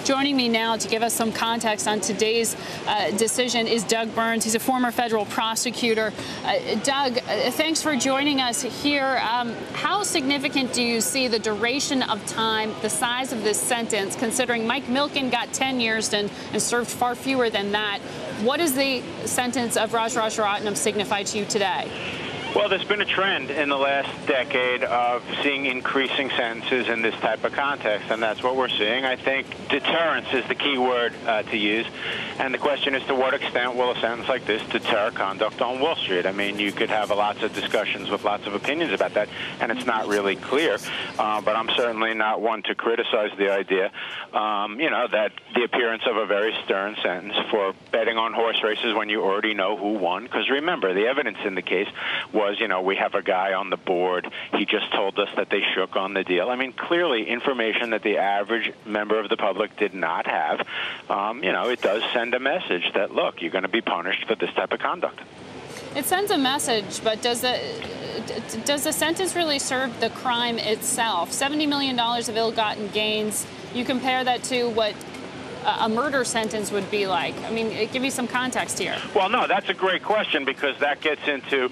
Joining me now to give us some context on today's decision is Doug Burns. He's a former federal prosecutor. Doug, thanks for joining us here. How significant do you see the duration of time, the size of this sentence, considering Mike Milken got 10 years and served far fewer than that? What does the sentence of Raj Rajaratnam signify to you today? Well, there's been a trend in the last decade of seeing increasing sentences in this type of context, and that's what we're seeing. I think deterrence is the key word to use, and the question is to what extent will a sentence like this deter conduct on Wall Street? I mean, you could have lots of discussions with lots of opinions about that, and it's not really clear, but I'm certainly not one to criticize the idea, that the appearance of a very stern sentence for betting on horse races when you already know who won, because remember, the evidence in the case was, we have a guy on the board. He just told us that they shook on the deal. I mean, clearly information that the average member of the public did not have. It does send a message that, look, you're going to be punished for this type of conduct. It sends a message, but does the sentence really serve the crime itself? $70 million of ill-gotten gains. You compare that to what a murder sentence would be like. I mean, give me some context here. Well, no, that's a great question, because that gets into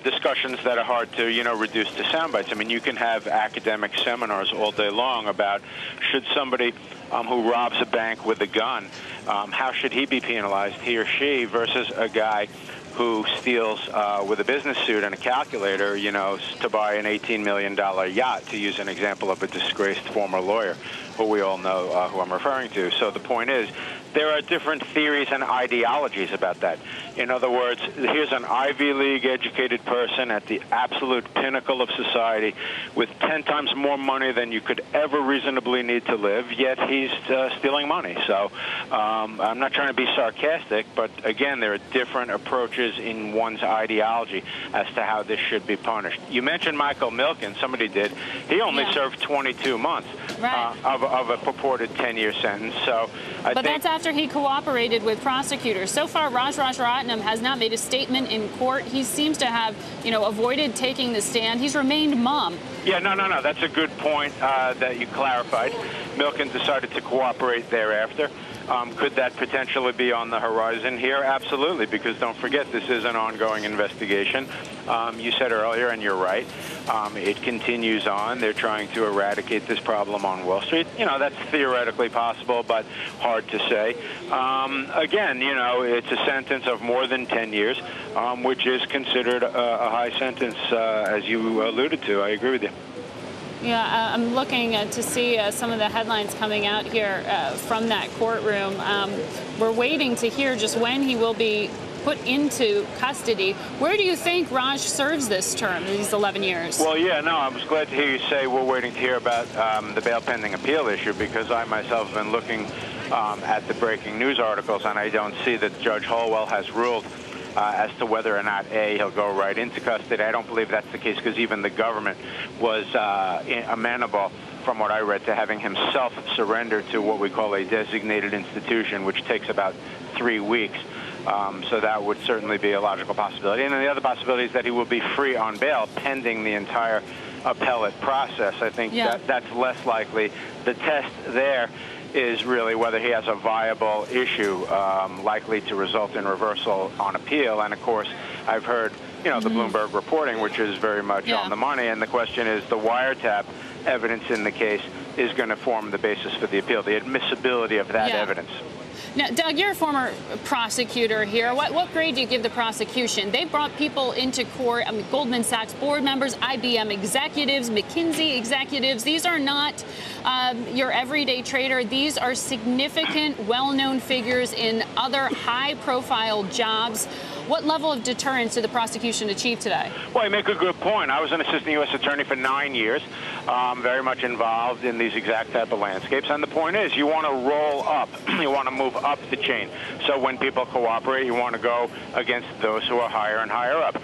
discussions that are hard to, reduce to sound bites. I mean, you can have academic seminars all day long about should somebody who robs a bank with a gun, how should he be penalized, he or she, versus a guy who steals with a business suit and a calculator, to buy an $18 million yacht, to use an example of a disgraced former lawyer who we all know who I'm referring to. So the point is, there are different theories and ideologies about that. In other words, here's an Ivy League educated person at the absolute pinnacle of society with 10 times more money than you could ever reasonably need to live, yet he's stealing money. So I'm not trying to be sarcastic, but again, there are different approaches in one's ideology as to how this should be punished. You mentioned Michael Milken. Somebody did. He only served 22 months of a purported 10-year sentence. So I think that's after he cooperated with prosecutors. So far, Raj Rajaratnam has not made a statement in court. He seems to have, avoided taking the stand. He's remained mum. Yeah, no. That's a good point that you clarified. Milken decided to cooperate thereafter. Could that potentially be on the horizon here? Absolutely, because don't forget, this is an ongoing investigation. You said earlier, and you're right, it continues on. They're trying to eradicate this problem on Wall Street. That's theoretically possible, but hard to say. Again, it's a sentence of more than 10 years, which is considered a high sentence, as you alluded to. I agree with you. Yeah, I'm looking to see some of the headlines coming out here from that courtroom. We're waiting to hear just when he will be put into custody. Where do you think Raj serves this term, these 11 years? Well, yeah, no, I was glad to hear you say we're waiting to hear about the bail pending appeal issue, because I myself have been looking at the breaking news articles, and I don't see that Judge Holwell has ruled as to whether or not, A, he'll go right into custody. I don't believe that's the case, because even the government was amenable, from what I read, to having himself surrender to what we call a designated institution, which takes about 3 weeks. So that would certainly be a logical possibility. And then the other possibility is that he will be free on bail pending the entire appellate process. I think that's less likely. The test there is really whether he has a viable issue likely to result in reversal on appeal. And, of course, I've heard, the Bloomberg reporting, which is very much on the money. And the question is, the wiretap evidence in the case is going to form the basis for the appeal, the admissibility of that evidence. Now, Doug, you're a former prosecutor here. What grade do you give the prosecution? They brought people into court, Goldman Sachs board members, IBM executives, McKinsey executives. These are not your everyday trader. These are significant, well-known figures in other high-profile jobs. What level of deterrence did the prosecution achieve today? Well, you make a good point. I was an assistant U.S. attorney for 9 years, very much involved in these exact type of landscapes. And the point is, you want to roll up. You want to move up the chain. So when people cooperate, you want to go against those who are higher and higher up.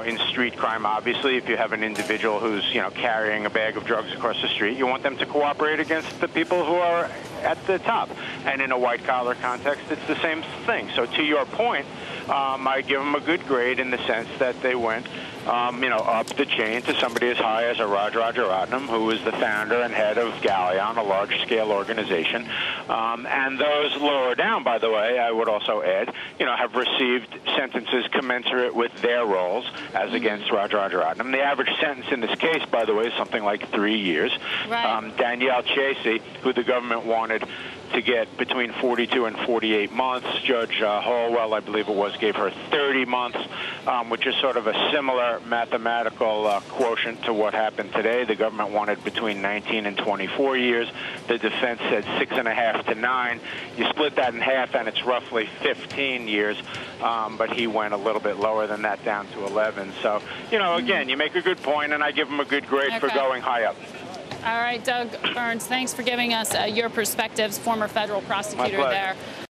In street crime, obviously, if you have an individual who's, carrying a bag of drugs across the street, you want them to cooperate against the people who are at the top. And in a white-collar context, it's the same thing. So to your point, I give them a good grade in the sense that they went up the chain to somebody as high as a Raj Rajaratnam, who is the founder and head of Galleon, a large-scale organization. And those lower down, by the way, I would also add, have received sentences commensurate with their roles as against Raj Rajaratnam. The average sentence in this case, by the way, is something like 3 years. Right. Danielle Chasey, who the government wanted to get between 42 and 48 months. Judge Hallwell, I believe it was, gave her 30 months, which is sort of a similar mathematical quotient to what happened today. The government wanted between 19 and 24 years. The defense said 6.5 to 9. You split that in half, and it's roughly 15 years. But he went a little bit lower than that, down to 11. So, again, you make a good point, and I give him a good grade for going high up. All right, Doug Burns, thanks for giving us your perspectives, former federal prosecutor there.